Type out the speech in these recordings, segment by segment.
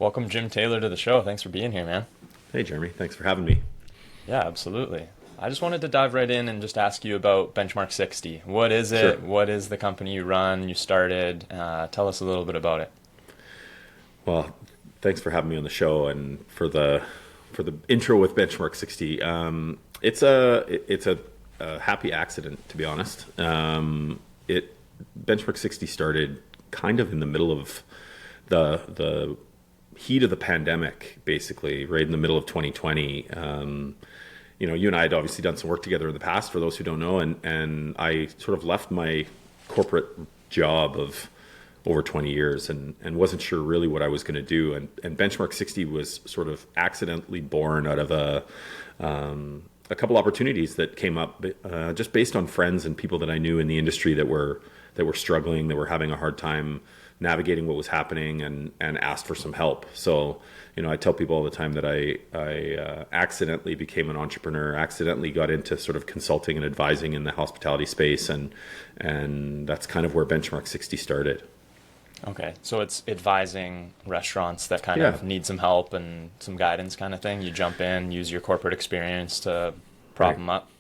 Welcome, Jim Taylor, to the show. Thanks for being here, man. Hey, Jeremy. Thanks for having me. Yeah, absolutely. I just wanted to dive right in and just ask you about Benchmark 60. What is Sure. it? What is the company you run, you started? Tell us a little bit about it. Well, thanks for having me on the show and for the intro with Benchmark 60. It's a happy accident, to be honest. It Benchmark 60 started kind of in the middle of the heat of the pandemic, basically, right in the middle of 2020. You and I had obviously done some work together in the past, for those who don't know, and I sort of left my corporate job of over 20 years and wasn't sure really what I was going to do. And Benchmark 60 was sort of accidentally born out of a couple opportunities that came up just based on friends and people that I knew in the industry that were struggling, that were having a hard time navigating what was happening, and asked for some help. So, I tell people all the time that I accidentally became an entrepreneur, accidentally got into sort of consulting and advising in the hospitality space, and that's kind of where Benchmark 60 started. Okay, so it's advising restaurants that kind Yeah, of need some help and some guidance kind of thing. You jump in, use your corporate experience to prop right. them up.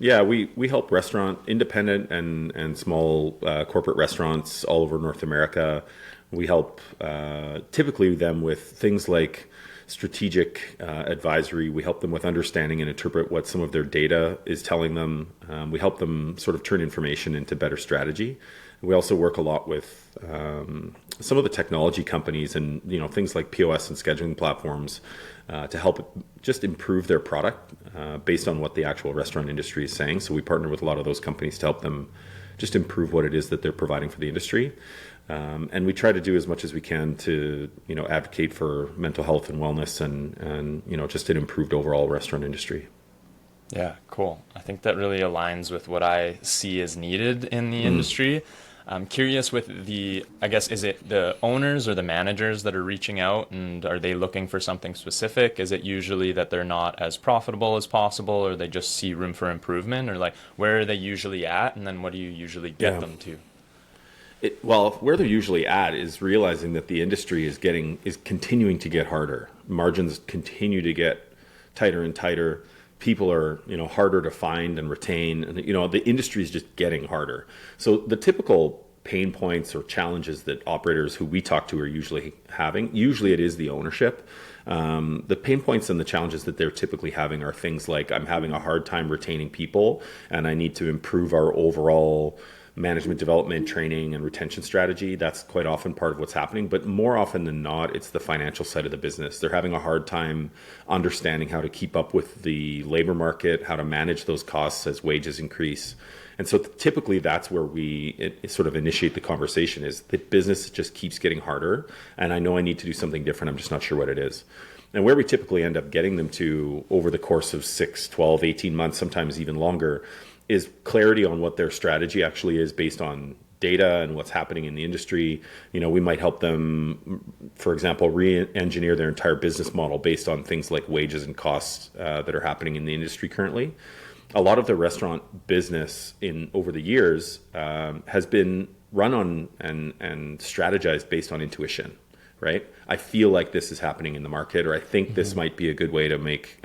Yeah, we help restaurant, independent and small corporate restaurants all over North America. We help typically them with things like strategic advisory. We help them with understanding and interpret what some of their data is telling them. We help them sort of turn information into better strategy. We also work a lot with some of the technology companies and things like POS and scheduling platforms to help just improve their product based on what the actual restaurant industry is saying. So we partner with a lot of those companies to help them just improve what it is that they're providing for the industry. And we try to do as much as we can to advocate for mental health and wellness and just an improved overall restaurant industry. Yeah, cool. I think that really aligns with what I see as needed in the Mm. industry. I'm curious with I guess, is it the owners or the managers that are reaching out and are they looking for something specific? Is it usually that they're not as profitable as possible or they just see room for improvement or like where are they usually at and then what do you usually get Yeah. them to? Well, where they're usually at is realizing that the industry is continuing to get harder. Margins continue to get tighter and tighter. People are harder to find and retain, and the industry is just getting harder. So the typical pain points or challenges that operators who we talk to are usually having, usually it is the ownership. The pain points and the challenges that they're typically having are things like, I'm having a hard time retaining people, and I need to improve our overall management development, training, and retention strategy. That's quite often part of what's happening. But more often than not, it's the financial side of the business. They're having a hard time understanding how to keep up with the labor market, how to manage those costs as wages increase. And so typically that's where it sort of initiate the conversation is that business just keeps getting harder. And I know I need to do something different. I'm just not sure what it is. And where we typically end up getting them to over the course of 6, 12, 18 months, sometimes even longer, is clarity on what their strategy actually is based on data and what's happening in the industry. We might help them, for example, re-engineer their entire business model based on things like wages and costs that are happening in the industry currently. A lot of the restaurant business in over the years has been run on and strategized based on intuition, right? I feel like this is happening in the market, or I think this might be a good way to make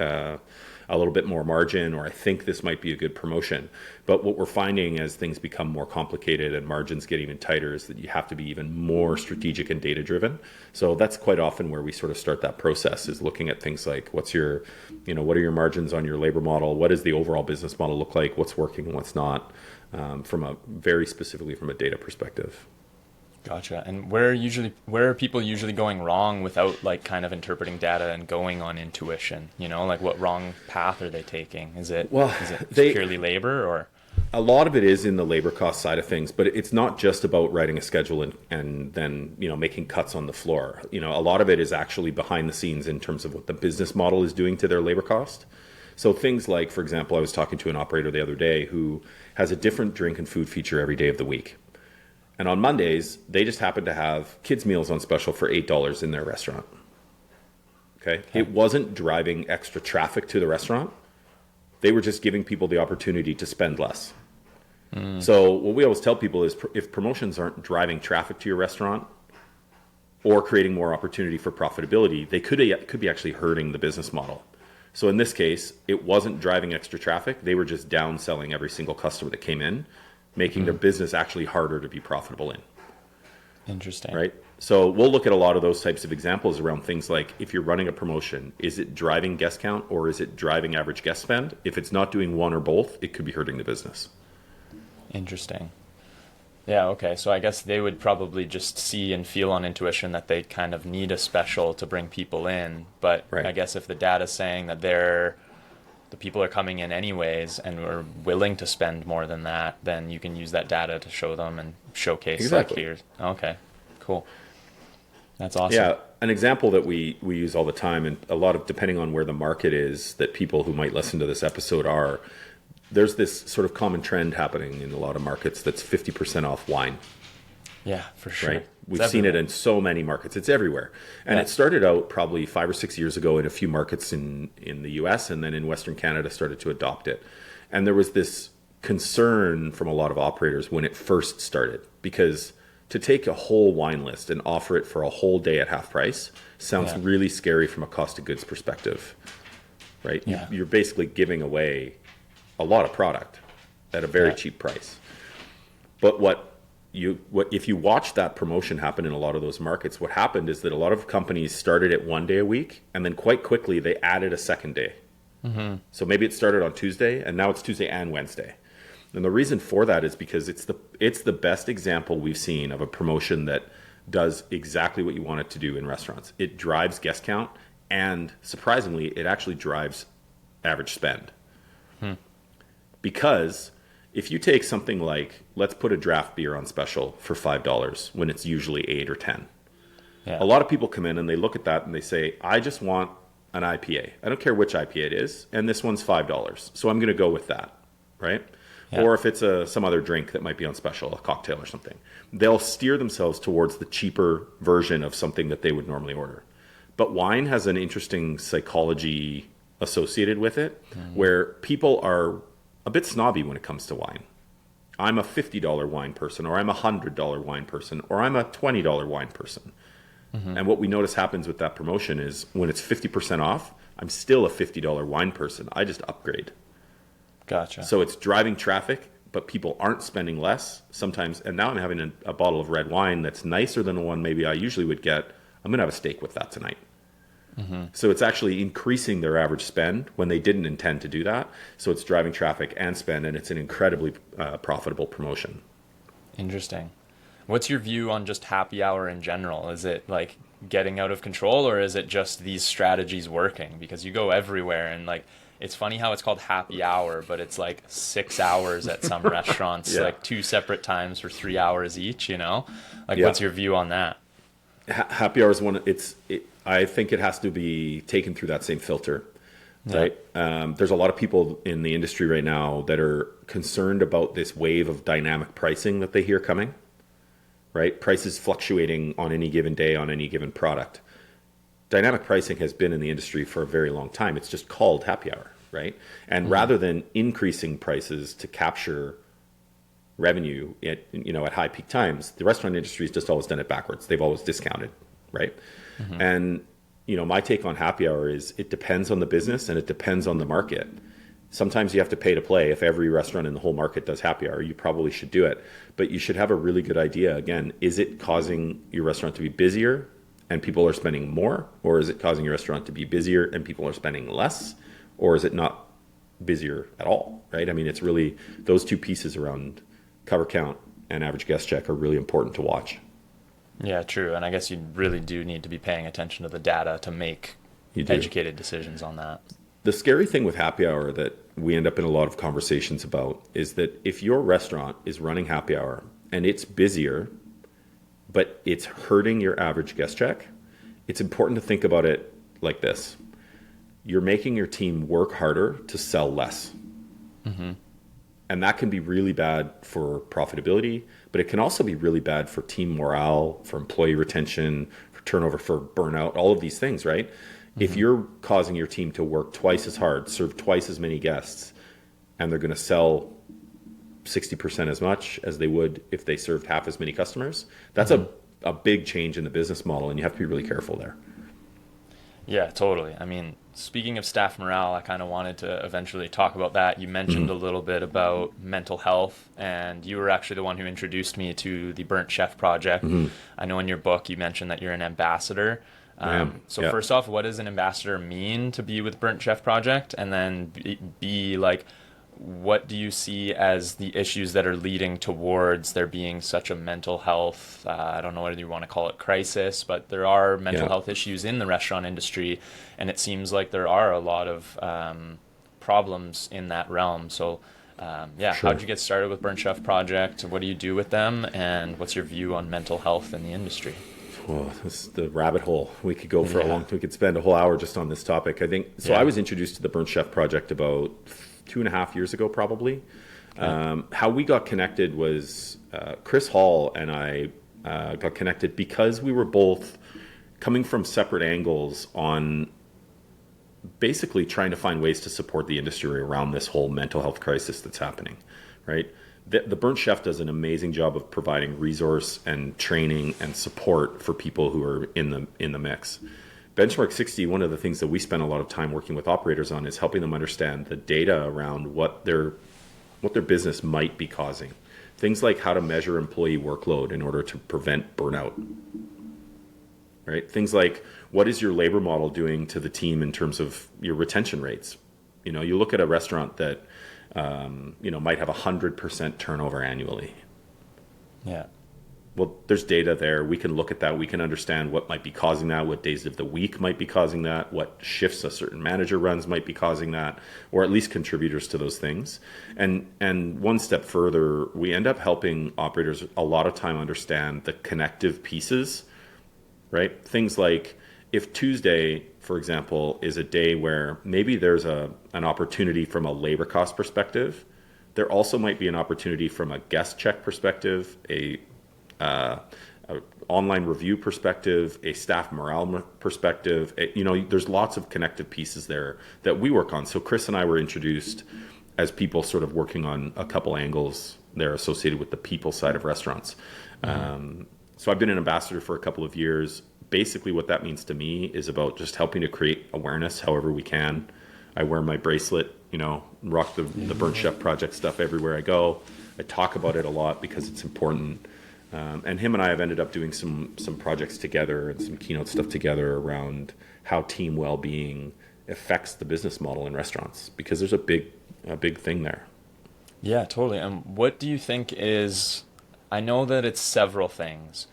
a little bit more margin, or I think this might be a good promotion. But what we're finding as things become more complicated and margins get even tighter is that you have to be even more strategic and data driven. So that's quite often where we sort of start that process, is looking at things like what are your margins on your labor model? What does the overall business model look like? What's working and what's not, very specifically from a data perspective. Gotcha. And where are people usually going wrong without like kind of interpreting data and going on intuition? Like what wrong path are they taking? Well, Is it they purely labor or? a lot of it is in the labor cost side of things, but it's not just about writing a schedule and then making cuts on the floor. A lot of it is actually behind the scenes in terms of what the business model is doing to their labor cost. So things like, for example, I was talking to an operator the other day who has a different drink and food feature every day of the week. And on Mondays, they just happen to have kids' meals on special for $8 in their restaurant. Okay? Okay. It wasn't driving extra traffic to the restaurant. They were just giving people the opportunity to spend less. So what we always tell people is if promotions aren't driving traffic to your restaurant, or creating more opportunity for profitability, they could be actually hurting the business model. So in this case, it wasn't driving extra traffic. They were just downselling every single customer that came in, making their business actually harder to be profitable in. Interesting. Right? So we'll look at a lot of those types of examples around things like, if you're running a promotion, is it driving guest count or is it driving average guest spend? If it's not doing one or both, it could be hurting the business. Interesting. Yeah, okay. So I guess they would probably just see and feel on intuition that they kind of need a special to bring people in. But Right. I guess if the data's saying that the people are coming in anyways and are willing to spend more than that, then you can use that data to show them and showcase Exactly. like here. Okay, cool. That's awesome. Yeah, an example that we use all the time, and a lot of, depending on where the market is, that people who might listen to this episode are, there's this sort of common trend happening in a lot of markets that's 50% off wine, Yeah, for sure. right? We've seen it in so many markets. It's everywhere. And it started out probably 5 or 6 years ago in a few markets in the US, and then in Western Canada started to adopt it. And there was this concern from a lot of operators when it first started, because to take a whole wine list and offer it for a whole day at half price sounds really scary from a cost of goods perspective, right? Yeah. You're basically giving away a lot of product at a very cheap price. But what if you watch that promotion happen in a lot of those markets, what happened is that a lot of companies started it one day a week, and then quite quickly they added a second day. So maybe it started on Tuesday, and now it's Tuesday and Wednesday. And the reason for that is because it's the best example we've seen of a promotion that does exactly what you want it to do in restaurants. It drives guest count, and surprisingly, it actually drives average spend. Because if you take something like, let's put a draft beer on special for $5 when it's usually 8 or 10. Yeah. A lot of people come in and they look at that and they say, I just want an IPA. I don't care which IPA it is, and this one's $5. So I'm going to go with that, right? Yeah. Or if it's some other drink that might be on special, a cocktail or something, they'll steer themselves towards the cheaper version of something that they would normally order. But wine has an interesting psychology associated with it, where people are a bit snobby when it comes to wine. I'm a $50 wine person, or I'm a $100 wine person, or I'm a $20 wine person. And what we notice happens with that promotion is when it's 50% off, I'm still a $50 wine person. I just upgrade. Gotcha. So it's driving traffic, but people aren't spending less sometimes. And now I'm having a bottle of red wine that's nicer than the one maybe I usually would get. I'm going to have a steak with that tonight. So it's actually increasing their average spend when they didn't intend to do that. So it's driving traffic and spend, and it's an incredibly profitable promotion. Interesting. What's your view on just happy hour in general? Is it like getting out of control, or is it just these strategies working? Because you go everywhere, and like, it's funny how it's called happy hour, but it's like 6 hours at some restaurants, like 2 separate times for 3 hours each, you know? Like, what's your view on that? Happy hour is one. I think it has to be taken through that same filter, right? There's a lot of people in the industry right now that are concerned about this wave of dynamic pricing that they hear coming, right? Prices fluctuating on any given day on any given product. Dynamic pricing has been in the industry for a very long time. It's just called happy hour, right? And rather than increasing prices to capture revenue at high peak times, the restaurant industry has just always done it backwards. They've always discounted, right? And my take on happy hour is it depends on the business and it depends on the market. Sometimes you have to pay to play. If every restaurant in the whole market does happy hour, you probably should do it. But you should have a really good idea. Again, is it causing your restaurant to be busier and people are spending more? Or is it causing your restaurant to be busier and people are spending less? Or is it not busier at all, right? I mean, it's really those two pieces around cover count and average guest check are really important to watch. Yeah, true. And I guess you really do need to be paying attention to the data to make educated decisions on that. The scary thing with happy hour that we end up in a lot of conversations about is that if your restaurant is running happy hour and it's busier, but it's hurting your average guest check, it's important to think about it like this. You're making your team work harder to sell less. And that can be really bad for profitability, but it can also be really bad for team morale, for employee retention, for turnover, for burnout, all of these things, right? If you're causing your team to work twice as hard, serve twice as many guests, and they're going to sell 60% as much as they would if they served half as many customers, that's a big change in the business model, and you have to be really careful there. Yeah, totally. I mean, speaking of staff morale, I kind of wanted to eventually talk about that. You mentioned a little bit about mental health, and you were actually the one who introduced me to the Burnt Chef Project. I know in your book you mentioned that you're an ambassador. I am. So Yeah. first off, what does an ambassador mean to be with Burnt Chef Project? And then B, like, what do you see as the issues that are leading towards there being such a mental health, I don't know whether you want to call it crisis, but there are mental Yeah. health issues in the restaurant industry, and it seems like there are a lot of problems in that realm. So, yeah, Sure. how'd you get started with Burnt Chef Project? What do you do with them? And what's your view on mental health in the industry? Well, this is the rabbit hole. We could go for a Yeah. long. We could spend a whole hour just on this topic. I think so. Yeah. I was introduced to the Burnt Chef Project about 2.5 years ago, probably. How we got connected was Chris Hall and I got connected because we were both coming from separate angles on basically trying to find ways to support the industry around this whole mental health crisis that's happening, right? The Burnt Chef does an amazing job of providing resource and training and support for people who are in the mix. Benchmark 60, one of the things that we spend a lot of time working with operators on is helping them understand the data around what their business might be causing. Things like how to measure employee workload in order to prevent burnout, right? Things like what is your labor model doing to the team in terms of your retention rates? You look at a restaurant that might have 100% turnover annually. Yeah. Well, there's data there. We can look at that. We can understand what might be causing that, what days of the week might be causing that, what shifts a certain manager runs might be causing that, or at least contributors to those things. And one step further, we end up helping operators a lot of time understand the connective pieces, right? Things like if Tuesday, for example, is a day where maybe there's an opportunity from a labor cost perspective, there also might be an opportunity from a guest check perspective, a online review perspective, a staff morale perspective. There's lots of connective pieces there that we work on. So Chris and I were introduced as people sort of working on a couple angles there associated with the people side of restaurants. So I've been an ambassador for a couple of years. Basically what that means to me is about just helping to create awareness however we can. I wear my bracelet, rock the Burnt Chef Project stuff everywhere I go. I talk about it a lot because it's important. And him and I have ended up doing some projects together and some keynote stuff together around how team well-being affects the business model in restaurants, because there's a big thing there. Yeah, totally. And what do you think is, I know that it's several things,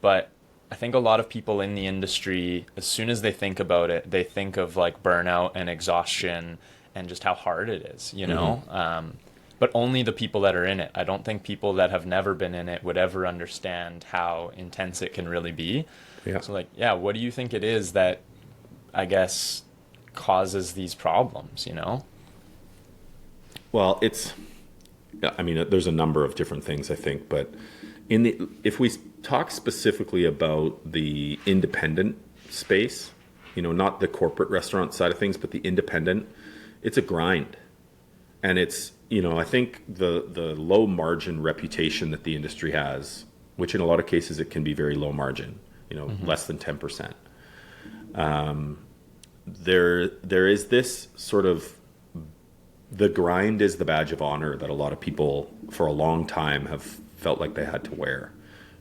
but I think a lot of people in the industry, as soon as they think about it, they think of like burnout and exhaustion and just how hard it is, but only the people that are in it. I don't think people that have never been in it would ever understand how intense it can really be. Yeah. So what do you think it is that, I guess, causes these problems, Well, there's a number of different things, I think, but if we talk specifically about the independent space, not the corporate restaurant side of things, but the independent, it's a grind. And it's, I think the low margin reputation that the industry has, which in a lot of cases it can be very low margin, less than 10%. There is this sort of, the grind is the badge of honor that a lot of people for a long time have felt like they had to wear,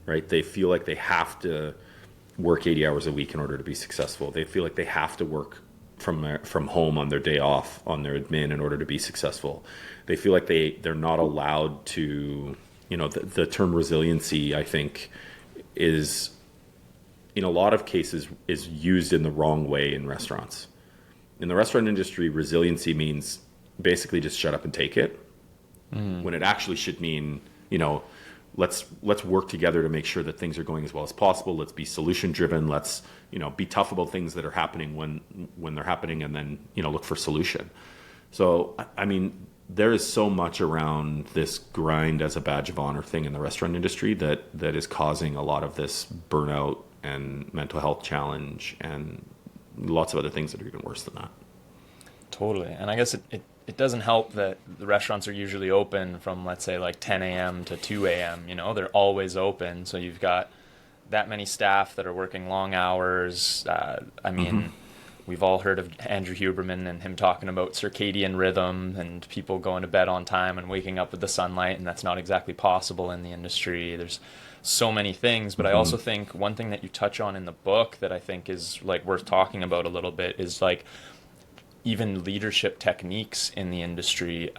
right? They feel like they have to work 80 hours a week in order to be successful. They feel like they have to work from home on their day off on their admin in order to be successful. They feel like they're not allowed to, the term resiliency, I think, is in a lot of cases is used in the wrong way in restaurants. In the restaurant industry, resiliency means basically just shut up and take it, when it actually should mean, let's work together to make sure that things are going as well as possible. Let's be solution driven. Let's be tough about things that are happening when they're happening, and then look for solution. So there is so much around this grind as a badge of honor thing in the restaurant industry that is causing a lot of this burnout and mental health challenge and lots of other things that are even worse than that. Totally. And I guess it doesn't help that the restaurants are usually open from, let's say, like 10 a.m. to 2 a.m. They're always open. So you've got that many staff that are working long hours. I mean, we've all heard of Andrew Huberman and him talking about circadian rhythm and people going to bed on time and waking up with the sunlight, and that's not exactly possible in the industry. There's so many things, but I also think one thing that you touch on in the book that I think is like worth talking about a little bit is like even leadership techniques in the industry.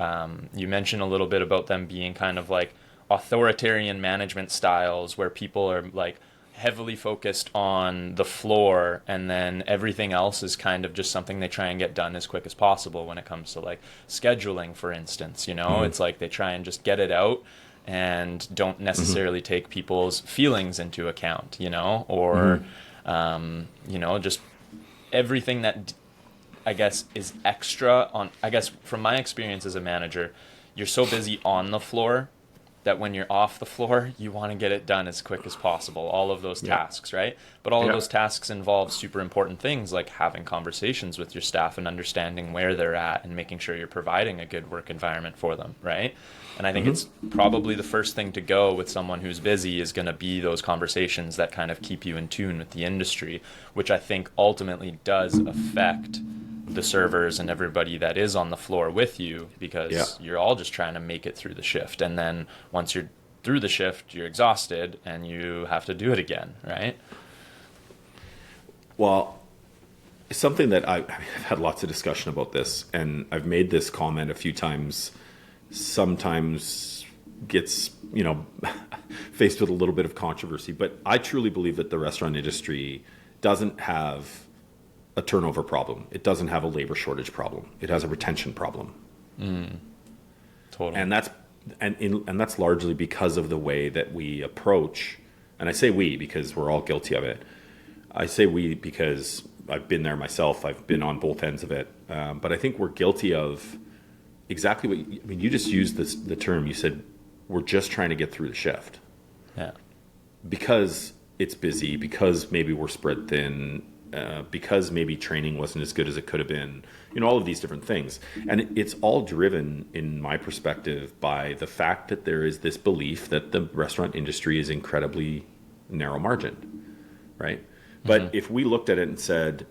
You mentioned a little bit about them being kind of like authoritarian management styles where people are like heavily focused on the floor, and then everything else is kind of just something they try and get done as quick as possible when it comes to like scheduling, for instance. It's like they try and just get it out and don't necessarily take people's feelings into account, or just everything that I guess is extra on. I guess from my experience as a manager, you're so busy on the floor that when you're off the floor, you want to get it done as quick as possible, all of those tasks, right? But all of those tasks involve super important things like having conversations with your staff and understanding where they're at and making sure you're providing a good work environment for them, right? And I think it's probably the first thing to go with someone who's busy is going to be those conversations that kind of keep you in tune with the industry, which I think ultimately does affect the servers and everybody that is on the floor with you, because you're all just trying to make it through the shift. And then once you're through the shift, you're exhausted and you have to do it again, right? Well, something that I've had lots of discussion about this, and I've made this comment a few times, sometimes gets, faced with a little bit of controversy, but I truly believe that the restaurant industry doesn't have a turnover problem. It doesn't have a labor shortage problem. It has a retention problem. Totally. And that's largely because of the way that we approach, and I say we because we're all guilty of it. I say we because I've been there myself. I've been on both ends of it. But I think we're guilty of exactly what you just used the term. You said we're just trying to get through the shift. Yeah. Because it's busy, because maybe we're spread thin, because maybe training wasn't as good as it could have been, all of these different things. And it's all driven, in my perspective, by the fact that there is this belief that the restaurant industry is incredibly narrow margined, right? But if we looked at it and said,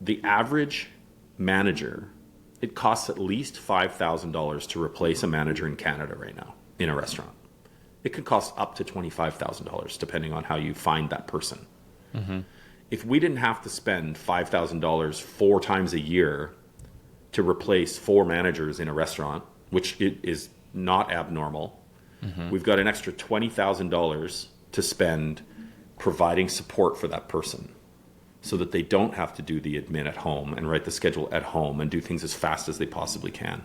the average manager, it costs at least $5,000 to replace a manager in Canada right now in a restaurant. It could cost up to $25,000 depending on how you find that person. If we didn't have to spend $5,000 4 times a year to replace 4 managers in a restaurant, which it is not abnormal, we've got an extra $20,000 to spend providing support for that person so that they don't have to do the admin at home and write the schedule at home and do things as fast as they possibly can.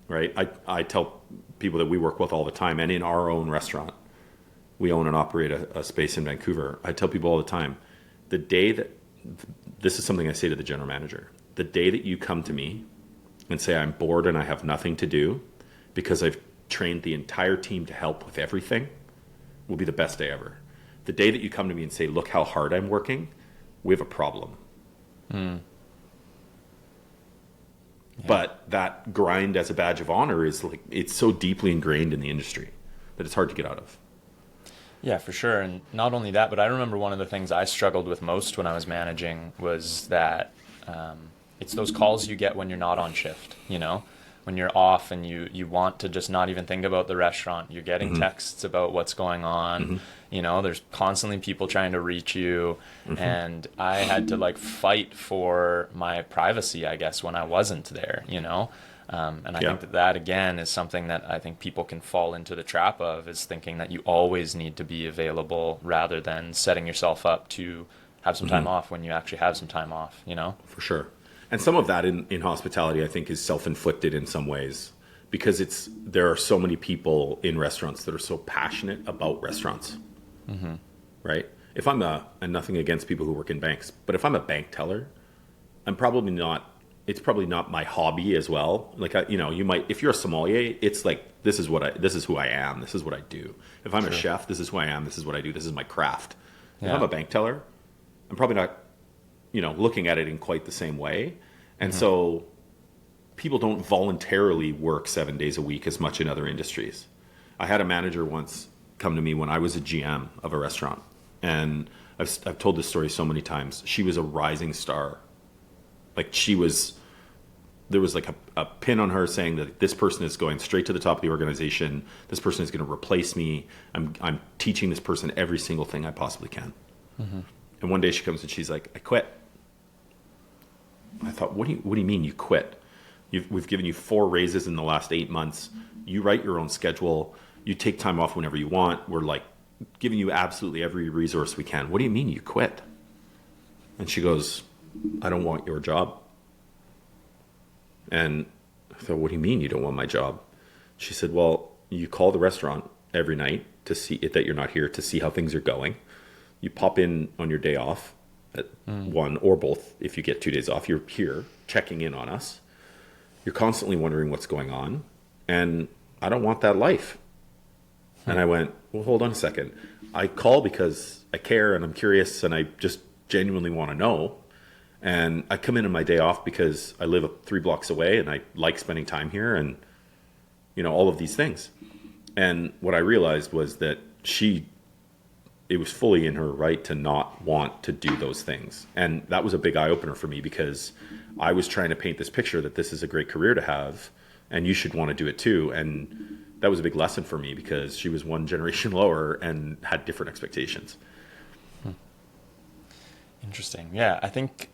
Right? I tell people that we work with all the time, and in our own restaurant, we own and operate a space in Vancouver. I tell people all the time, the day that, this is something I say to the general manager, the day that you come to me and say, I'm bored and I have nothing to do because I've trained the entire team to help with everything, will be the best day ever. The day that you come to me and say, look how hard I'm working, we have a problem. Yeah. But that grind as a badge of honor is like, it's so deeply ingrained in the industry that it's hard to get out of. Yeah, for sure. And not only that, but I remember one of the things I struggled with most when I was managing was that it's those calls you get when you're not on shift, when you're off and you want to just not even think about the restaurant. You're getting texts about what's going on. There's constantly people trying to reach you. And I had to like fight for my privacy, I guess, when I wasn't there, And I think that again is something that I think people can fall into the trap of, is thinking that you always need to be available rather than setting yourself up to have some time off when you actually have some time off, For sure. And some of that in hospitality, I think, is self-inflicted in some ways, because there are so many people in restaurants that are so passionate about restaurants, right? If I'm and nothing against people who work in banks, but if I'm a bank teller, it's probably not my hobby as well. Like, you might, if you're a sommelier, it's like, this is who I am. This is what I do. If I'm a chef, this is who I am. This is what I do. This is my craft. If I'm a bank teller, I'm probably not, looking at it in quite the same way. And so people don't voluntarily work 7 days a week as much in other industries. I had a manager once come to me when I was a GM of a restaurant. And I've told this story so many times. She was a rising star. Like there was like a pin on her saying that this person is going straight to the top of the organization. This person is going to replace me. I'm teaching this person every single thing I possibly can. Mm-hmm. And one day she comes and she's like, I quit. I thought, what do you mean you quit? We've given you 4 raises in the last 8 months. You write your own schedule. You take time off whenever you want. We're like giving you absolutely every resource we can. What do you mean you quit? And she goes, I don't want your job. And I thought, what do you mean you don't want my job? She said, well, you call the restaurant every night to see that you're not here, to see how things are going. You pop in on your day off at one or both. If you get 2 days off, you're here checking in on us. You're constantly wondering what's going on. And I don't want that life. And I went, well, hold on a second. I call because I care and I'm curious and I just genuinely want to know. And I come in on my day off because I live 3 blocks away and I like spending time here and, all of these things. And what I realized was that it was fully in her right to not want to do those things. And that was a big eye opener for me because I was trying to paint this picture that this is a great career to have and you should want to do it too. And that was a big lesson for me because she was one generation lower and had different expectations. Interesting. Yeah, I think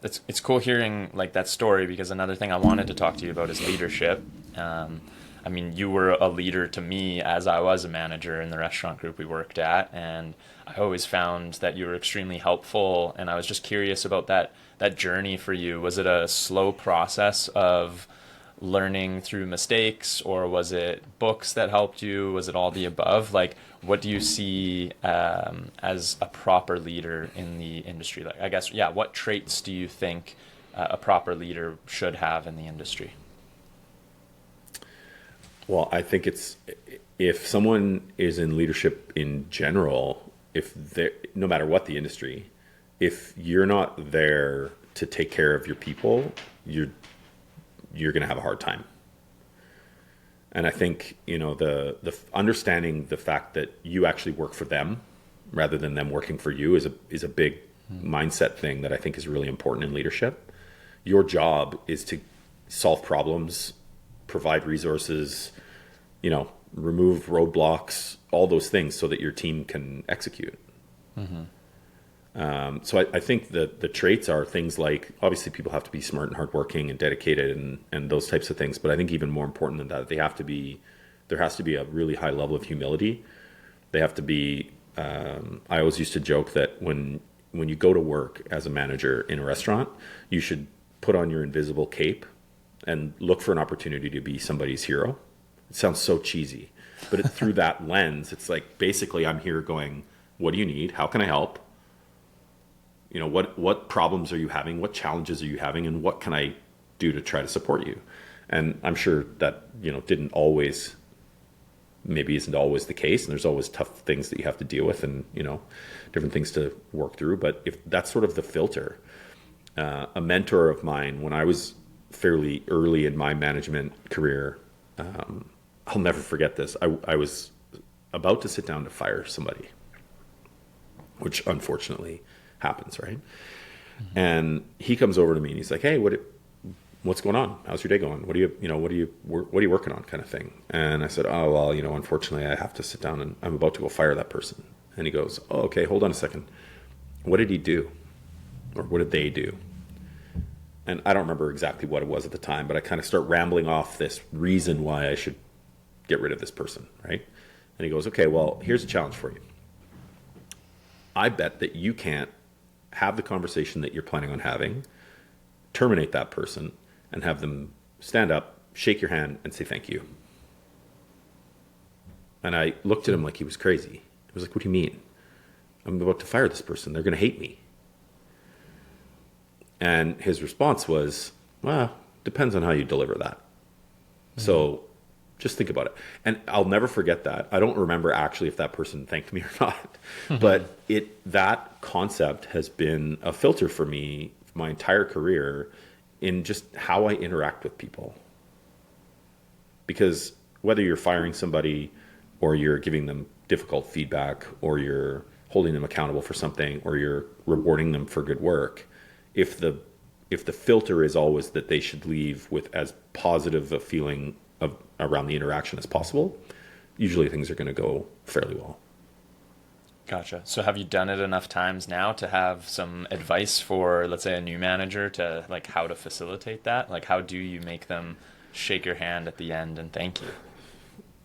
it's cool hearing like that story because another thing I wanted to talk to you about is leadership. I mean, you were a leader to me as I was a manager in the restaurant group we worked at, and I always found that you were extremely helpful. And I was just curious about that journey for you. Was it a slow process of learning through mistakes, or was it books that helped you? Was it all the above? Like, what do you see as a proper leader in the industry? Like, I guess, yeah, what traits do you think a proper leader should have in the industry? Well, I think if someone is in leadership in general, no matter what the industry, if you're not there to take care of your people, you're going to have a hard time. And I think, the understanding the fact that you actually work for them rather than them working for you is a big mindset thing that I think is really important in leadership. Your job is to solve problems, provide resources, remove roadblocks, all those things so that your team can execute. Mm-hmm. So I think that the traits are things like, obviously people have to be smart and hardworking and dedicated and those types of things. But I think even more important than that, there has to be a really high level of humility. They have to be, I always used to joke that when you go to work as a manager in a restaurant, you should put on your invisible cape and look for an opportunity to be somebody's hero. It sounds so cheesy, but through that lens, it's like, basically I'm here going, what do you need? How can I help? What problems are you having? What challenges are you having? And what can I do to try to support you? And I'm sure that, isn't always the case. And there's always tough things that you have to deal with and, different things to work through. But if that's sort of the filter, a mentor of mine, when I was fairly early in my management career, I'll never forget this. I was about to sit down to fire somebody, which unfortunately happens, right? Mm-hmm. And he comes over to me and he's like, "Hey, what's going on? How's your day going? What are you working on?" kind of thing. And I said, "Oh, well, unfortunately I have to sit down and I'm about to go fire that person." And he goes, "Oh, okay, hold on a second. What did he do? Or what did they do?" And I don't remember exactly what it was at the time, but I kind of start rambling off this reason why I should get rid of this person, right? And he goes, "Okay, well, here's a challenge for you. I bet that you can't have the conversation that you're planning on having, terminate that person, and have them stand up, shake your hand, and say thank you." And I looked at him like he was crazy. I was like, "What do you mean? I'm about to fire this person. They're going to hate me." And his response was, "Well, depends on how you deliver that." Mm-hmm. So just think about it. And I'll never forget that. I don't remember actually if that person thanked me or not, mm-hmm. but that concept has been a filter for me my entire career in just how I interact with people. Because whether you're firing somebody, or you're giving them difficult feedback, or you're holding them accountable for something, or you're rewarding them for good work, if the filter is always that they should leave with as positive a feeling of around the interaction as possible, usually things are going to go fairly well. Gotcha. So have you done it enough times now to have some advice for, let's say, a new manager to like how to facilitate that? Like how do you make them shake your hand at the end and thank you?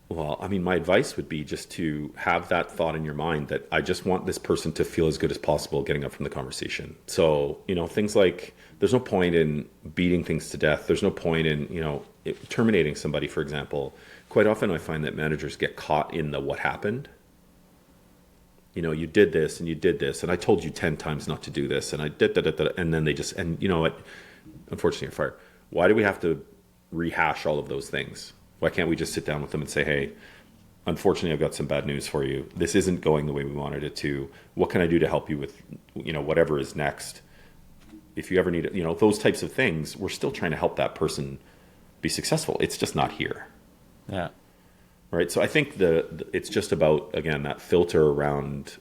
Well, I mean, my advice would be just to have that thought in your mind that I just want this person to feel as good as possible getting up from the conversation. So, things like there's no point in beating things to death. There's no point in, terminating somebody, for example. Quite often I find that managers get caught in the what happened. You did this and you did this, and I told you 10 times not to do this, and I did that, and then they just, and you know what, unfortunately, you're fired. Why do we have to rehash all of those things? Why can't we just sit down with them and say, hey, unfortunately, I've got some bad news for you. This isn't going the way we wanted it to. What can I do to help you with, whatever is next? If you ever need it, those types of things, we're still trying to help that person be successful. It's just not here. Yeah. Right. So I think it's just about, again, that filter around,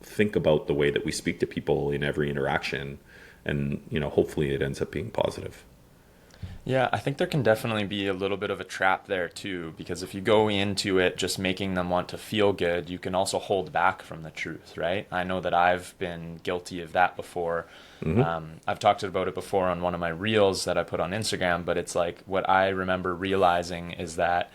think about the way that we speak to people in every interaction, and, hopefully it ends up being positive. Yeah, I think there can definitely be a little bit of a trap there too, because if you go into it just making them want to feel good, you can also hold back from the truth, right? I know that I've been guilty of that before. I've talked about it before on one of my reels that I put on Instagram, but it's like what I remember realizing is that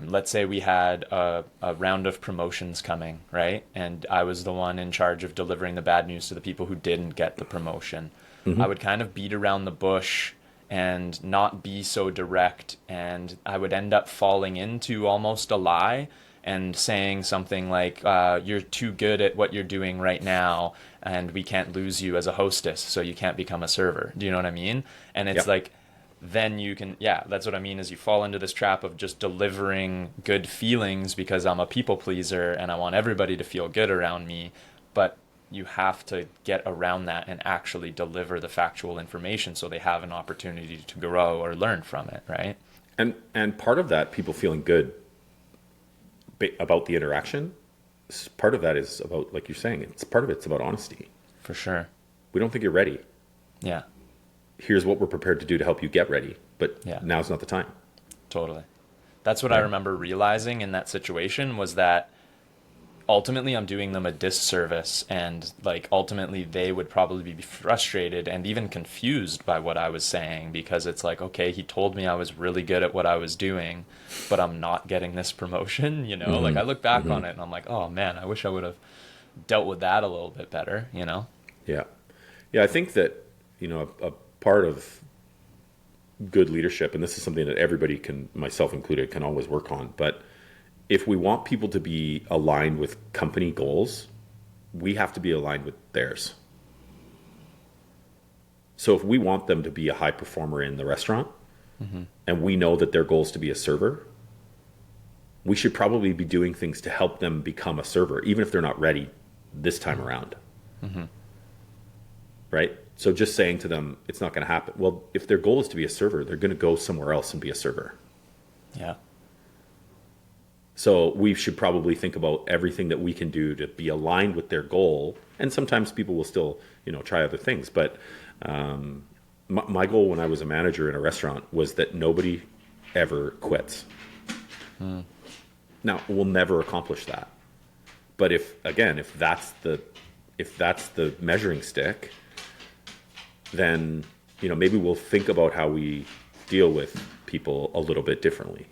let's say we had a round of promotions coming, right? And I was the one in charge of delivering the bad news to the people who didn't get the promotion. I would kind of beat around the bush and not be so direct, and I would end up falling into almost a lie and saying something like, you're too good at what you're doing right now, and we can't lose you as a hostess, so you can't become a server. Do you know what I mean? And it's like, then you can, yeah, that's what I mean, is you fall into this trap of just delivering good feelings because I'm a people pleaser and I want everybody to feel good around me. But you have to get around that and actually deliver the factual information so they have an opportunity to grow or learn from it, right? And part of that, people feeling good about the interaction, part of that is about, like you're saying, part of it's about honesty. For sure. We don't think you're ready. Yeah. Here's what we're prepared to do to help you get ready, but now's not the time. Totally. That's what I remember realizing in that situation, was that ultimately I'm doing them a disservice, and like ultimately they would probably be frustrated and even confused by what I was saying, because it's like, okay, he told me I was really good at what I was doing, but I'm not getting this promotion, like I look back on it and I'm like, oh man, I wish I would have dealt with that a little bit better. Yeah I think that a part of good leadership, and this is something that everybody can, myself included, can always work on, but if we want people to be aligned with company goals, we have to be aligned with theirs. So if we want them to be a high performer in the restaurant, and we know that their goal is to be a server, we should probably be doing things to help them become a server, even if they're not ready this time around. Right? So just saying to them, it's not going to happen. Well, if their goal is to be a server, they're going to go somewhere else and be a server. Yeah. So we should probably think about everything that we can do to be aligned with their goal. And sometimes people will still, try other things. But my goal when I was a manager in a restaurant was that nobody ever quits. Now, we'll never accomplish that. But if that's the measuring stick, then, maybe we'll think about how we deal with people a little bit differently.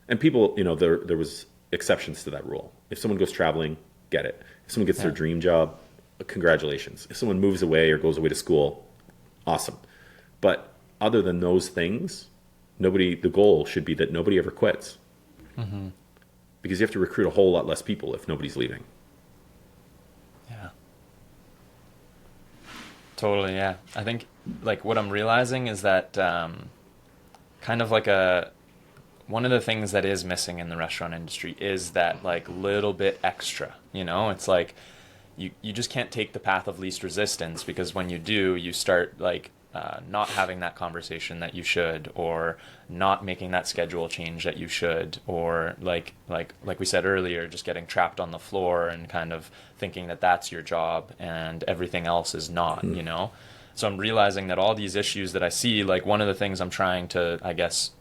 And people, there was exceptions to that rule. If someone goes traveling, get it. If someone gets their dream job, congratulations. If someone moves away or goes away to school, awesome. But other than those things, the goal should be that nobody ever quits. Because you have to recruit a whole lot less people if nobody's leaving. Yeah. Totally, yeah. I think, like, what I'm realizing is that kind of like one of the things that is missing in the restaurant industry is that, like, little bit extra, It's like you just can't take the path of least resistance, because when you do, you start, like, not having that conversation that you should, or not making that schedule change that you should, or like we said earlier, just getting trapped on the floor and kind of thinking that that's your job and everything else is not, you know? So I'm realizing that all these issues that I see, like one of the things I'm trying to, I guess,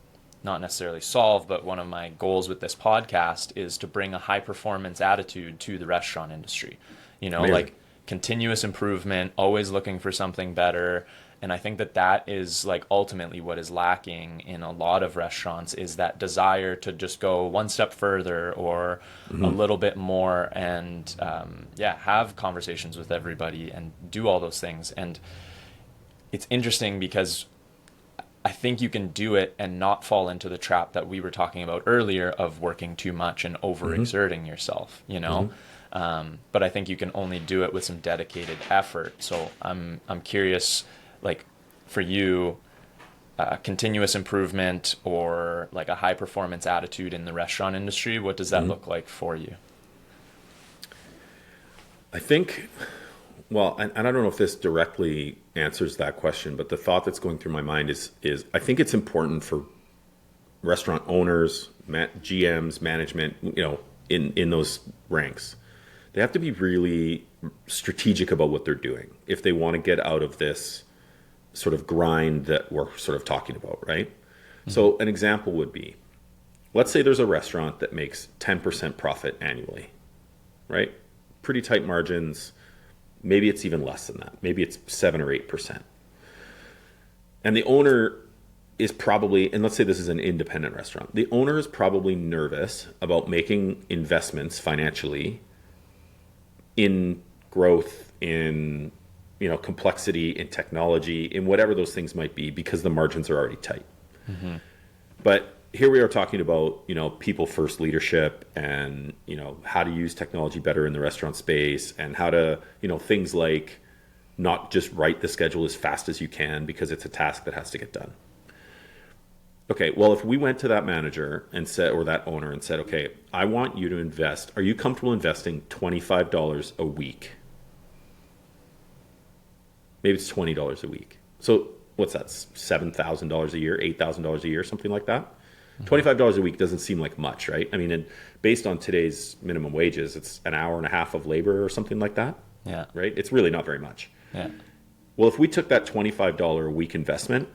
not necessarily solve, but one of my goals with this podcast is to bring a high performance attitude to the restaurant industry. You know, Amazing. like continuous improvement, always looking for something better. And I think that that is like ultimately what is lacking in a lot of restaurants, is that desire to just go one step further or a little bit more, and yeah, have conversations with everybody and do all those things. And it's interesting because I think you can do it and not fall into the trap that we were talking about earlier of working too much and overexerting yourself, you know? But I think you can only do it with some dedicated effort. So I'm curious, like for you, continuous improvement or like a high performance attitude in the restaurant industry, what does that look like for you? I think, well, and I don't know if this directly answers that question, but the thought that's going through my mind is I think it's important for restaurant owners, GMs, management, you know, in those ranks. They have to be really strategic about what they're doing if they want to get out of this sort of grind that we're sort of talking about, right? So an example would be, let's say there's a restaurant that makes 10% profit annually, right? Pretty tight margins. Maybe it's even less than that. Maybe it's 7 or 8%. And the owner is probably, and let's say this is an independent restaurant, the owner is probably nervous about making investments financially in growth, in, you know, complexity, in technology, in whatever those things might be, because the margins are already tight. But here we are talking about, you know, people first leadership and, you know, how to use technology better in the restaurant space, and how to, you know, things like not just write the schedule as fast as you can because it's a task that has to get done. Okay, well, if we went to that manager and said, or that owner and said, okay, I want you to invest, are you comfortable investing $25 a week? Maybe it's $20 a week. So what's that, $7,000 a year, $8,000 a year, something like that? $25 a week doesn't seem like much, right? I mean, and based on today's minimum wages, it's an hour and a half of labor or something like that. Yeah. Right? It's really not very much. Yeah. Well, if we took that $25 a week investment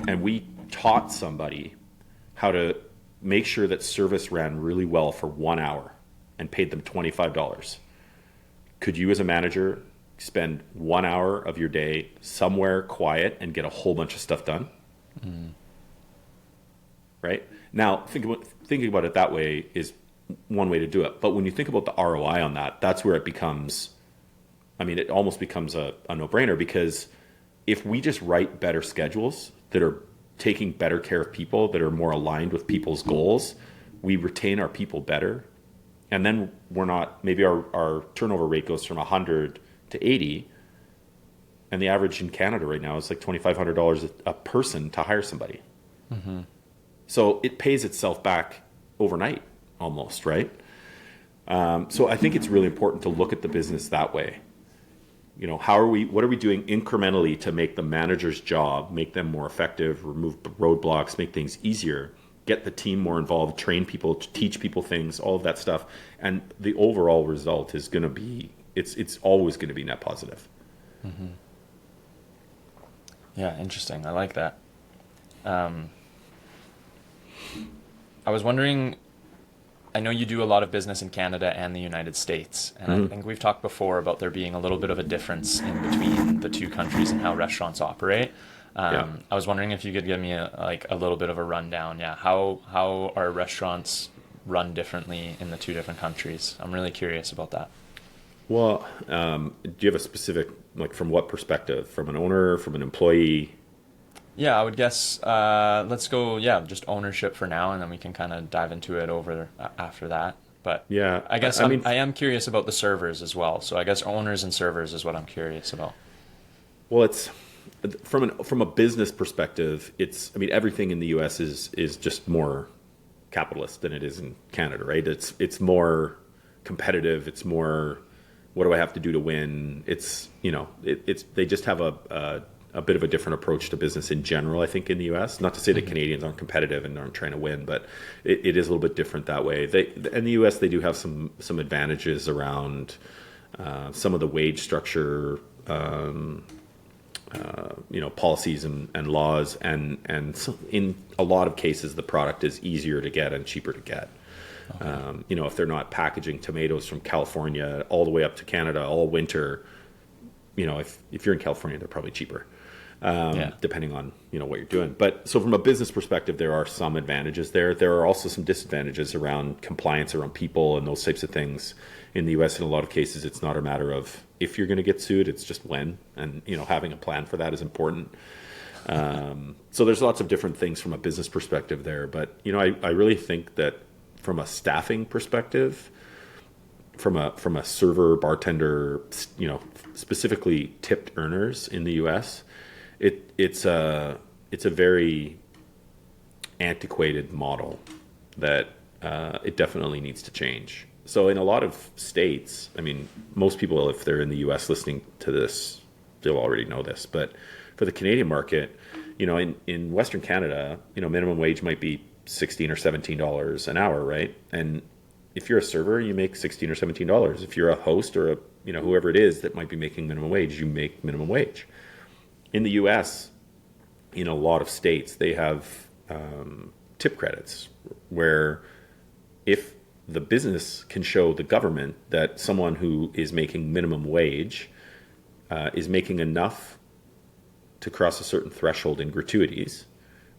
and we taught somebody how to make sure that service ran really well for 1 hour and paid them $25, could you as a manager spend 1 hour of your day somewhere quiet and get a whole bunch of stuff done? Right? Now, thinking about it that way is one way to do it. But when you think about the ROI on that, that's where it becomes, I mean, it almost becomes a no-brainer, because if we just write better schedules that are taking better care of people, that are more aligned with people's goals, we retain our people better. And then we're not, maybe our turnover rate goes from 100 to 80. And the average in Canada right now is like $2,500 a person to hire somebody. So it pays itself back overnight almost, right? So I think it's really important to look at the business that way. You know, what are we doing incrementally to make the manager's job, make them more effective, remove roadblocks, make things easier, get the team more involved, train people, teach people things, all of that stuff. And the overall result is going to be, it's always going to be net positive. Yeah, interesting. I like that. I was wondering, I know you do a lot of business in Canada and the United States, and I think we've talked before about there being a little bit of a difference in between the two countries and how restaurants operate. I was wondering if you could give me a little bit of a rundown. Yeah, how are restaurants run differently in the two different countries? I'm really curious about that. Well, do you have a specific, like, from what perspective? From an owner, from an employee? Yeah, I would guess, let's go, just ownership for now, and then we can kind of dive into it after that. But Yeah, I guess I mean, I am curious about the servers as well. So I guess owners and servers is what I'm curious about. well, it's from a business perspective, I mean, everything in the U.S. is just more capitalist than it is in Canada, right? It's more competitive. It's more, what do I have to do to win? It's, you know, they just have a a bit of a different approach to business in general, I think, in the US. Not to say that Canadians aren't competitive and aren't trying to win, but it is a little bit different that way. In the US, they do have some advantages around some of the wage structure, policies and laws, and so in a lot of cases, the product is easier to get and cheaper to get. Okay. If they're not packaging tomatoes from California all the way up to Canada all winter, if you're in California, they're probably cheaper, depending on, what you're doing. But so from a business perspective, there are some advantages there. There are also some disadvantages around compliance, around people and those types of things. In the US, in a lot of cases, it's not a matter of if you're going to get sued, it's just when. And, having a plan for that is important. So there's lots of different things from a business perspective there. But, I really think that from a staffing perspective, from a server, bartender, specifically tipped earners in the U.S., it's a very antiquated model that it definitely needs to change. So in a lot of states, I mean, most people, if they're in the U.S. listening to this, they'll already know this. But for the Canadian market, in Western Canada, minimum wage might be $16 or $17 an hour, right? And if you're a server, you make $16 or $17. If you're a host or whoever it is that might be making minimum wage, you make minimum wage. In the U.S., in a lot of states, they have tip credits where if the business can show the government that someone who is making minimum wage is making enough to cross a certain threshold in gratuities,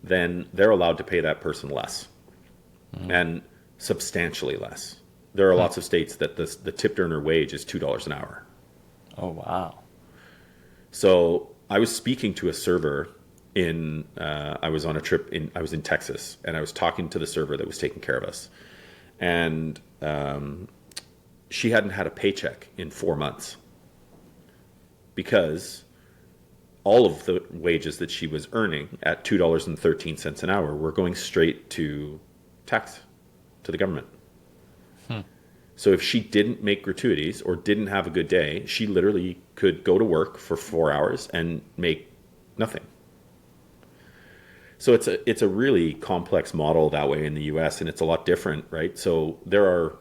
then they're allowed to pay that person less, and substantially less. There are lots of states that the tipped earner wage is $2 an hour. Oh, wow. So I was speaking to a server I was on a trip I was in Texas, and I was talking to the server that was taking care of us. And she hadn't had a paycheck in 4 months because all of the wages that she was earning at $2.13 an hour were going straight to tax, to the government. So if she didn't make gratuities or didn't have a good day, she literally could go to work for 4 hours and make nothing. So it's a really complex model that way in the U.S., and it's a lot different, right? So there are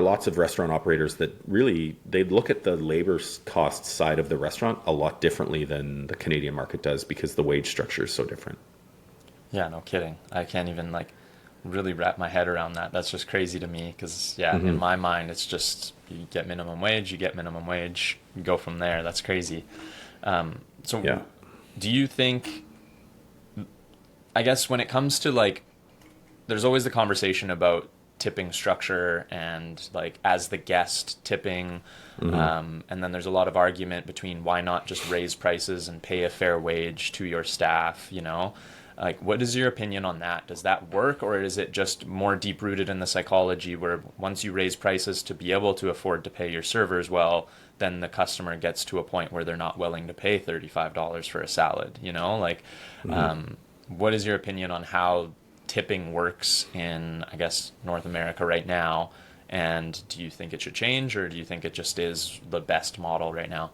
lots of restaurant operators that really, they look at the labor cost side of the restaurant a lot differently than the Canadian market does because the wage structure is so different. Yeah, no kidding. I can't even really wrap my head around that. That's just crazy to me because, in my mind, it's just you get minimum wage, you go from there. That's crazy. Do you think, I guess when it comes to there's always the conversation about tipping structure and as the guest tipping, and then there's a lot of argument between why not just raise prices and pay a fair wage to your staff, what is your opinion on that? Does that work, or is it just more deep rooted in the psychology where once you raise prices to be able to afford to pay your servers well, then the customer gets to a point where they're not willing to pay $35 for a salad, what is your opinion on how tipping works in, I guess, North America right now? And do you think it should change, or do you think it just is the best model right now?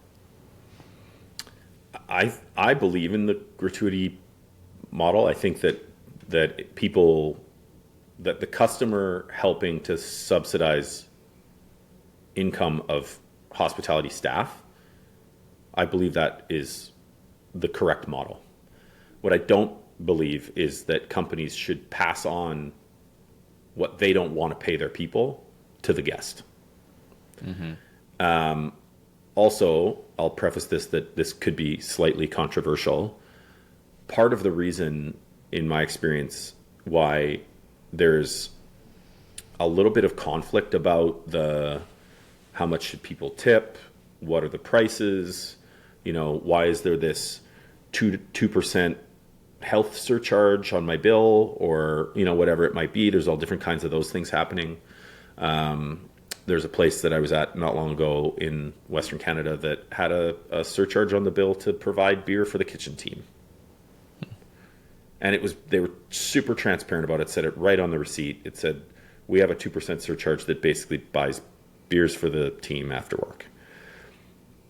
I believe in the gratuity model. I think that the customer helping to subsidize income of hospitality staff, I believe that is the correct model. What I don't believe is that companies should pass on what they don't want to pay their people to the guest. Also, I'll preface this that this could be slightly controversial. Part of the reason, in my experience, why there's a little bit of conflict about how much should people tip, what are the prices, why is there this 2% health surcharge on my bill, or whatever it might be. There's all different kinds of those things happening. There's a place that I was at not long ago in Western Canada that had a surcharge on the bill to provide beer for the kitchen team. And they were super transparent about it, said it right on the receipt. It said, we have a 2% surcharge that basically buys beers for the team after work.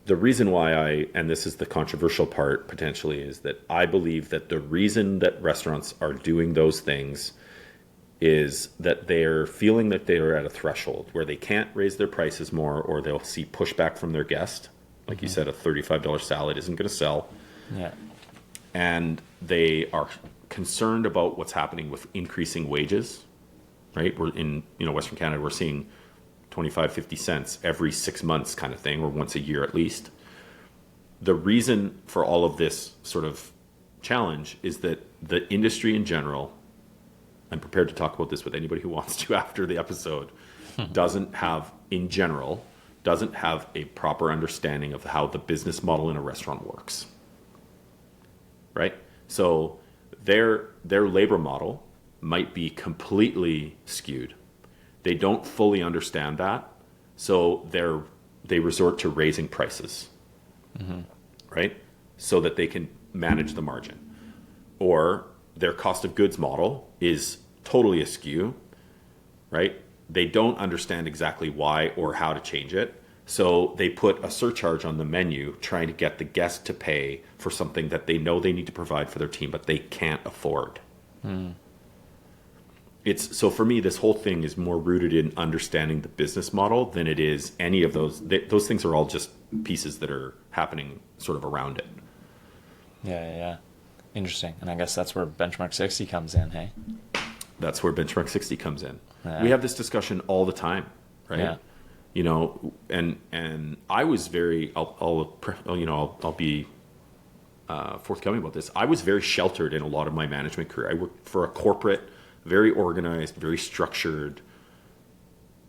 the reason why and this is the controversial part potentially, is that I believe that the reason that restaurants are doing those things is that they're feeling that they're at a threshold where they can't raise their prices more, or they'll see pushback from their guest. Like you said, a $35 salad isn't going to sell. Yeah. And they are concerned about what's happening with increasing wages, right? We're in, Western Canada, we're seeing 25, 50 cents every 6 months kind of thing, or once a year at least. The reason for all of this sort of challenge is that the industry in general, I'm prepared to talk about this with anybody who wants to after the episode, doesn't have a proper understanding of how the business model in a restaurant works. Right? So their labor model might be completely skewed. They don't fully understand that, so they resort to raising prices, right? So that they can manage the margin. Or their cost of goods model is totally askew, right? They don't understand exactly why or how to change it. So they put a surcharge on the menu trying to get the guest to pay for something that they know they need to provide for their team, but they can't afford. So for me, this whole thing is more rooted in understanding the business model than it is any of those. Those things are all just pieces that are happening sort of around it. Yeah. Interesting. And I guess that's where benchmark 60 comes in, hey? That's where benchmark 60 comes in. Yeah. We have this discussion all the time, right? Yeah. And I was very, I'll be forthcoming about this. I was very sheltered in a lot of my management career. I worked for a corporate, very organized, very structured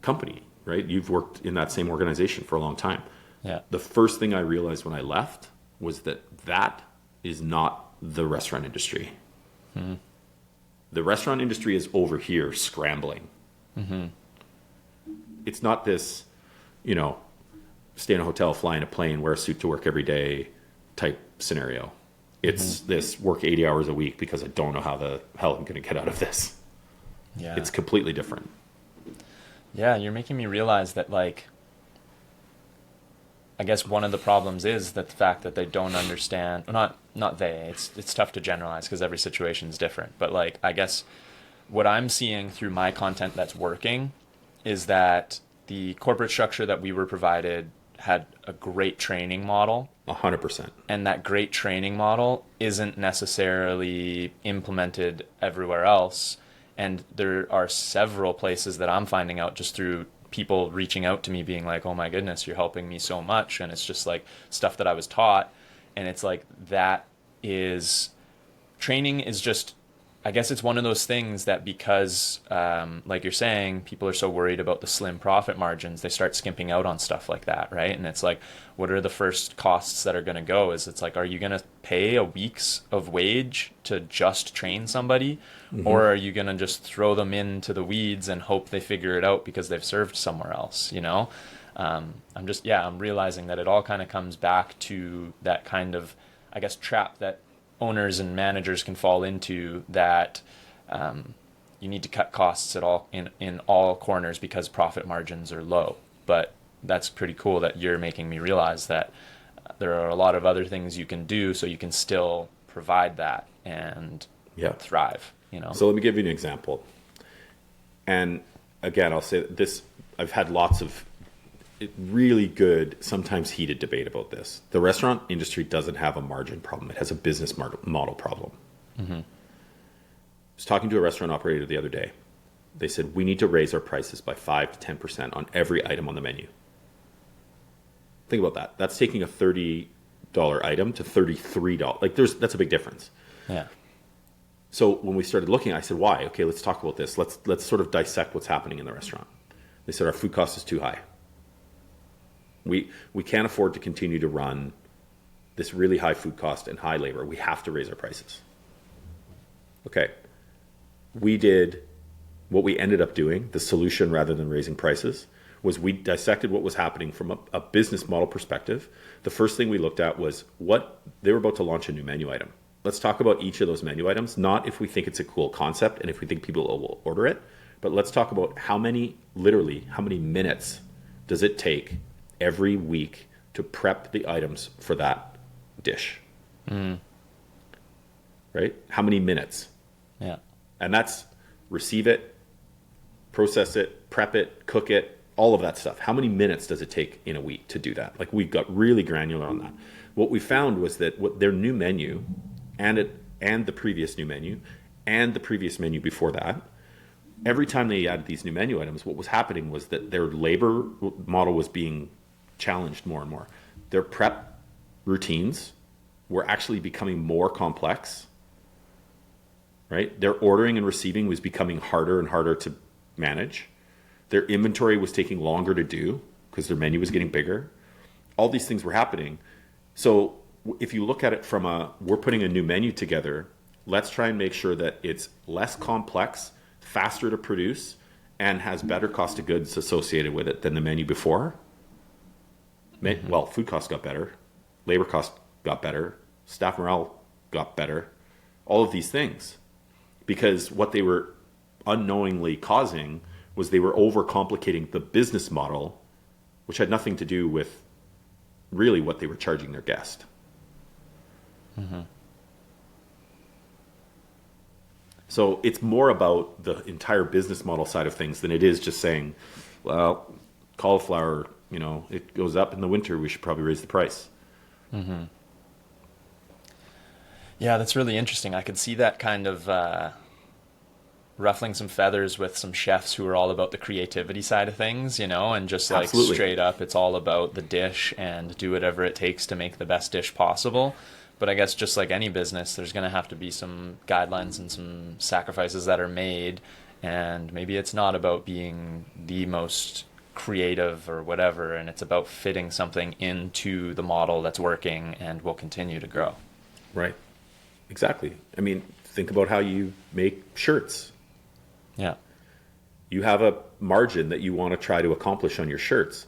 company, right? You've worked in that same organization for a long time. Yeah. The first thing I realized when I left was that is not the restaurant industry. The restaurant industry is over here scrambling. It's not this, stay in a hotel, fly in a plane, wear a suit to work every day type scenario. It's this work 80 hours a week because I don't know how the hell I'm going to get out of this. Yeah. It's completely different. Yeah, you're making me realize that, like, I guess one of the problems is that the fact that they don't understand, well, not they, it's tough to generalize because every situation is different. But, like, I guess what I'm seeing through my content that's working is that the corporate structure that we were provided had a great training model. 100%. And that great training model isn't necessarily implemented everywhere else. And there are several places that I'm finding out just through people reaching out to me being like, oh my goodness, you're helping me so much. And it's just like stuff that I was taught. And it's like training is just, I guess it's one of those things that because, like you're saying, people are so worried about the slim profit margins, they start skimping out on stuff like that, right? And it's like, what are the first costs that are going to go? It's like, are you going to pay a week's of wage to just train somebody? Or are you going to just throw them into the weeds and hope they figure it out because they've served somewhere else, I'm realizing that it all kind of comes back to that kind of, I guess, trap that owners and managers can fall into, that you need to cut costs at all in all corners because profit margins are low. But that's pretty cool that you're making me realize that there are a lot of other things you can do so you can still provide that and thrive. So let me give you an example. And again, I'll say this, I've had lots of really good, sometimes heated debate about this. The restaurant industry doesn't have a margin problem. It has a business model problem. I was talking to a restaurant operator the other day. They said, we need to raise our prices by 5 to 10% on every item on the menu. Think about that. That's taking a $30 item to $33. Like that's a big difference. Yeah. So when we started looking, I said, why? Okay, let's talk about this. Let's sort of dissect what's happening in the restaurant. They said, our food cost is too high. We can't afford to continue to run this really high food cost and high labor. We have to raise our prices. Okay. We did what we ended up doing, the solution rather than raising prices, was we dissected what was happening from a business model perspective. The first thing we looked at was what they were about to launch a new menu item. Let's talk about each of those menu items, not if we think it's a cool concept and if we think people will order it, but let's talk about how many minutes does it take every week to prep the items for that dish? Right? How many minutes? Yeah. And that's receive it, process it, prep it, cook it, all of that stuff. How many minutes does it take in a week to do that? Like, we've got really granular on that. What we found was that what their new menu and the previous new menu and the previous menu before that, every time they added these new menu items, what was happening was that their labor model was being challenged more and more. Their prep routines were actually becoming more complex, right? Their ordering and receiving was becoming harder and harder to manage. Their inventory was taking longer to do because their menu was getting bigger. All these things were happening. So if you look at it from we're putting a new menu together, let's try and make sure that it's less complex, faster to produce, and has better cost of goods associated with it than the menu before. Well, food costs got better, labor costs got better, staff morale got better, all of these things. Because what they were unknowingly causing was they were overcomplicating the business model, which had nothing to do with really what they were charging their guest. So it's more about the entire business model side of things than it is just saying, well, cauliflower, it goes up in the winter, we should probably raise the price. Yeah, that's really interesting. I could see that kind of ruffling some feathers with some chefs who are all about the creativity side of things, and just like Absolutely. straight up, it's all about the dish and do whatever it takes to make the best dish possible. But I guess just like any business, there's going to have to be some guidelines and some sacrifices that are made. And maybe it's not about being the most creative or whatever, and it's about fitting something into the model that's working and will continue to grow. Right. Exactly. I mean, think about how you make shirts. Yeah. You have a margin that you want to try to accomplish on your shirts.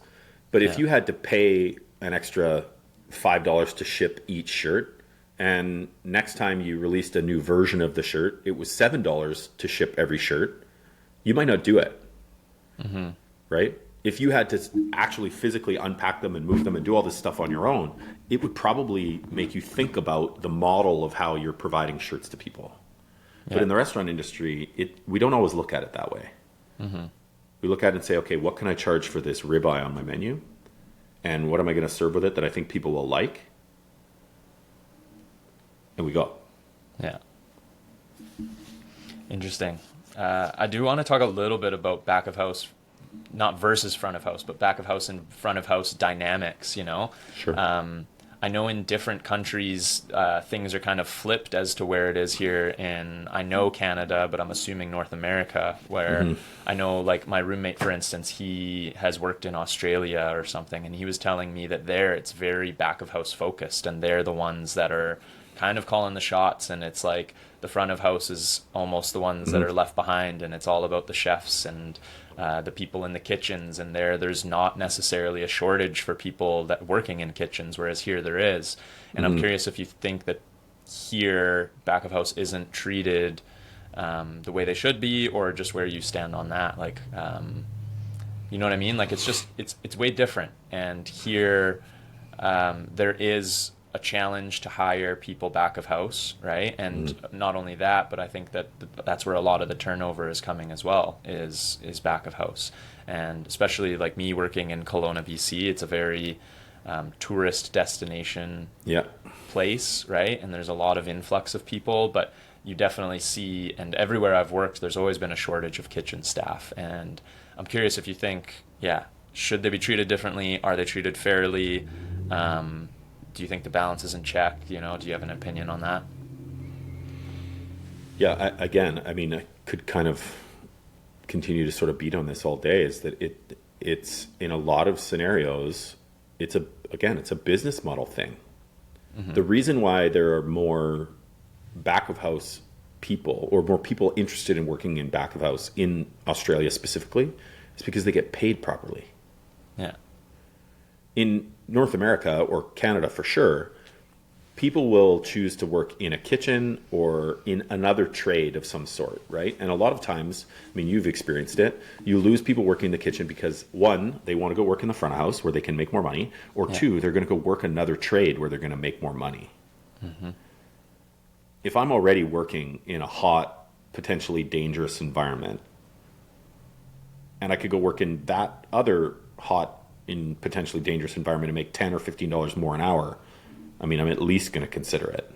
But if you had to pay an extra $5 to ship each shirt, and next time you released a new version of the shirt, it was $7 to ship every shirt, you might not do it. Right? If you had to actually physically unpack them and move them and do all this stuff on your own, it would probably make you think about the model of how you're providing shirts to people. Yeah. But in the restaurant industry, we don't always look at it that way. We look at it and say, okay, what can I charge for this ribeye on my menu? And what am I going to serve with it that I think people will like? And we go. Yeah. Interesting. I do want to talk a little bit about back of house, not versus front of house, but back of house and front of house dynamics, Sure. I know in different countries, things are kind of flipped as to where it is here in, I know Canada, but I'm assuming North America, where I know like my roommate, for instance, he has worked in Australia or something, and he was telling me that there it's very back of house focused, and they're the ones that are kind of calling the shots, and it's like the front of house is almost the ones that are left behind, and it's all about the chefs and the people in the kitchens, and there's not necessarily a shortage for people that working in kitchens, whereas here there is. And I'm curious if you think that here back of house isn't treated the way they should be, or just where you stand on that. Like, you know what I mean? Like, it's way different. And here there is a challenge to hire people back of house, right? And not only that, but I think that that's where a lot of the turnover is coming as well, is back of house. And especially like me working in Kelowna, BC, it's a very tourist destination place, right? And there's a lot of influx of people, but you definitely see, and everywhere I've worked, there's always been a shortage of kitchen staff. And I'm curious if you think, should they be treated differently? Are they treated fairly? Do you think the balance is in check? Do you have an opinion on that? Yeah, I could kind of continue to sort of beat on this all day, is that it's in a lot of scenarios, it's a business model thing. The reason why there are more back of house people, or more people interested in working in back of house in Australia specifically, is because they get paid properly. Yeah. In North America or Canada for sure, people will choose to work in a kitchen or in another trade of some sort, right? And a lot of times, I mean, you've experienced it, you lose people working in the kitchen because one, they want to go work in the front of house where they can make more money, or Yeah. two, they're going to go work another trade where they're going to make more money. If I'm already working in a hot, potentially dangerous environment, and I could go work in that other hot, in potentially dangerous environment and make $10 or $15 more an hour, I mean, I'm at least going to consider it.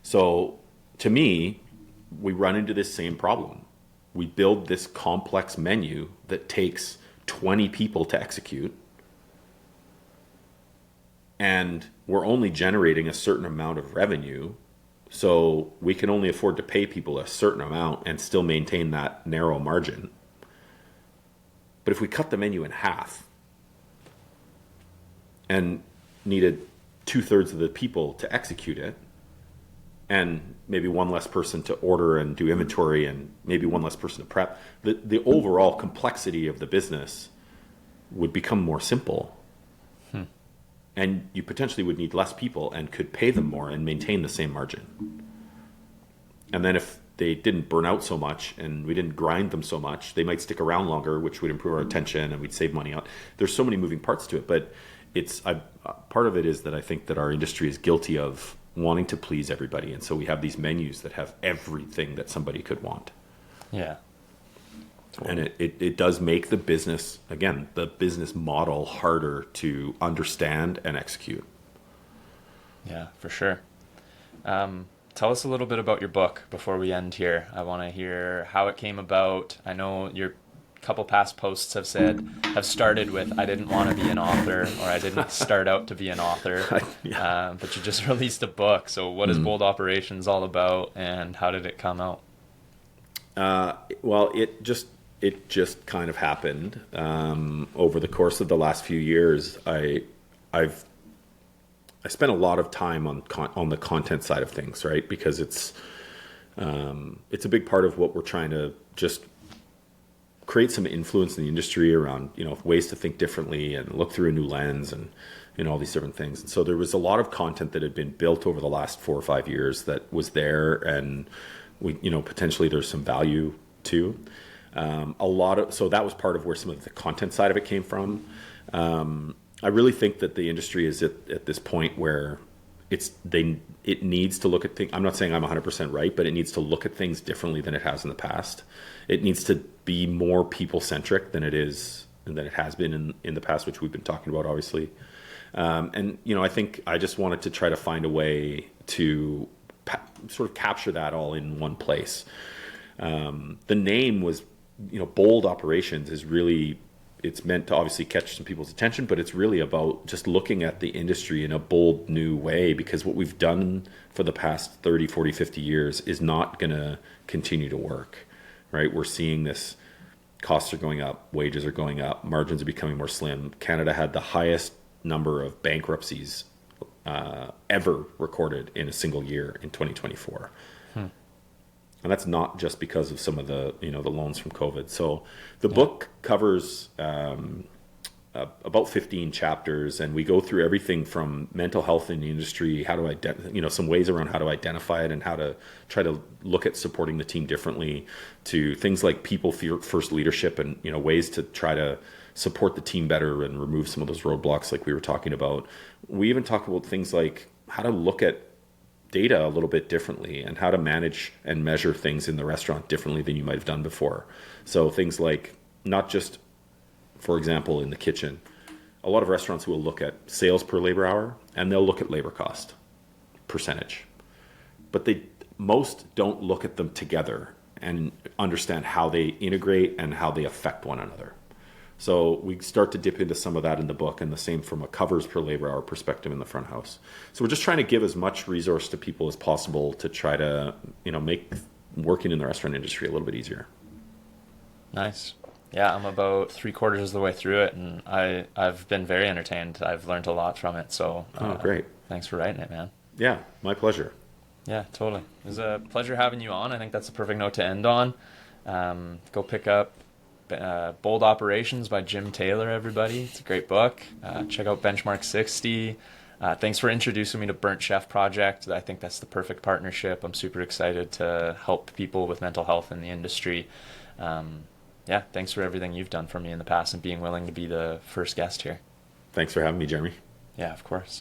So to me, we run into this same problem. We build this complex menu that takes 20 people to execute, and we're only generating a certain amount of revenue. So we can only afford to pay people a certain amount and still maintain that narrow margin. But if we cut the menu in half and needed 2/3 of the people to execute it, and maybe one less person to order and do inventory, and maybe one less person to prep, the overall complexity of the business would become more simple. And you potentially would need less people and could pay them more and maintain the same margin. And then if they didn't burn out so much and we didn't grind them so much, they might stick around longer, which would improve our retention and we'd save money on. There's so many moving parts to it, but part of it is that I think that our industry is guilty of wanting to please everybody. And so we have these menus that have everything that somebody could want. Yeah. And it does make the business, again, the business model harder to understand and execute. Yeah, for sure. Tell us a little bit about your book before we end here. I want to hear how it came about. I know your couple past posts have started with, I didn't want to be an author, or I didn't start out to be an author. Yeah. But you just released a book. So what is Bold Operations all about, and how did it come out? Well, it just kind of happened over the course of the last few years. I spent a lot of time on the content side of things, right? Because it's a big part of what we're trying to just create some influence in the industry around, ways to think differently and look through a new lens and all these different things. And so there was a lot of content that had been built over the last 4 or 5 years that was there, and we, potentially there's some value to. So that was part of where some of the content side of it came from. I really think that the industry is at this point where it needs to look at things. I'm not saying I'm 100% right, but it needs to look at things differently than it has in the past. It needs to be more people centric than it has been in the past, which we've been talking about, obviously. I think I just wanted to try to find a way to sort of capture that all in one place. The name was, Bold Operations is really, it's meant to obviously catch some people's attention, but it's really about just looking at the industry in a bold new way, because what we've done for the past 30, 40, 50 years is not going to continue to work, right? We're seeing this, costs are going up, wages are going up, margins are becoming more slim. Canada had the highest number of bankruptcies ever recorded in a single year in 2024. And that's not just because of some of the, the loans from COVID. So the book covers about 15 chapters, and we go through everything from mental health in the industry, how to some ways around how to identify it and how to try to look at supporting the team differently, to things like people first leadership and, ways to try to support the team better and remove some of those roadblocks like we were talking about. We even talk about things like how to look at data a little bit differently and how to manage and measure things in the restaurant differently than you might have done before. So things like, not just, for example, in the kitchen, a lot of restaurants will look at sales per labor hour and they'll look at labor cost percentage, but most don't look at them together and understand how they integrate and how they affect one another. So we start to dip into some of that in the book, and the same from a covers per labor hour perspective in the front house. So we're just trying to give as much resource to people as possible to try to, make working in the restaurant industry a little bit easier. Nice. Yeah, I'm about 3/4 of the way through it, and I've been very entertained. I've learned a lot from it. So great. Thanks for writing it, man. Yeah, my pleasure. Yeah, totally. It was a pleasure having you on. I think that's a perfect note to end on. Go pick up Bold Operations by Jim Taylor, everybody. It's a great book. Check out Benchmark 60. Thanks for introducing me to Burnt Chef Project. I think that's the perfect partnership. I'm super excited to help people with mental health in the industry. Yeah, thanks for everything you've done for me in the past and being willing to be the first guest here. Thanks for having me, Jeremy. Yeah, of course.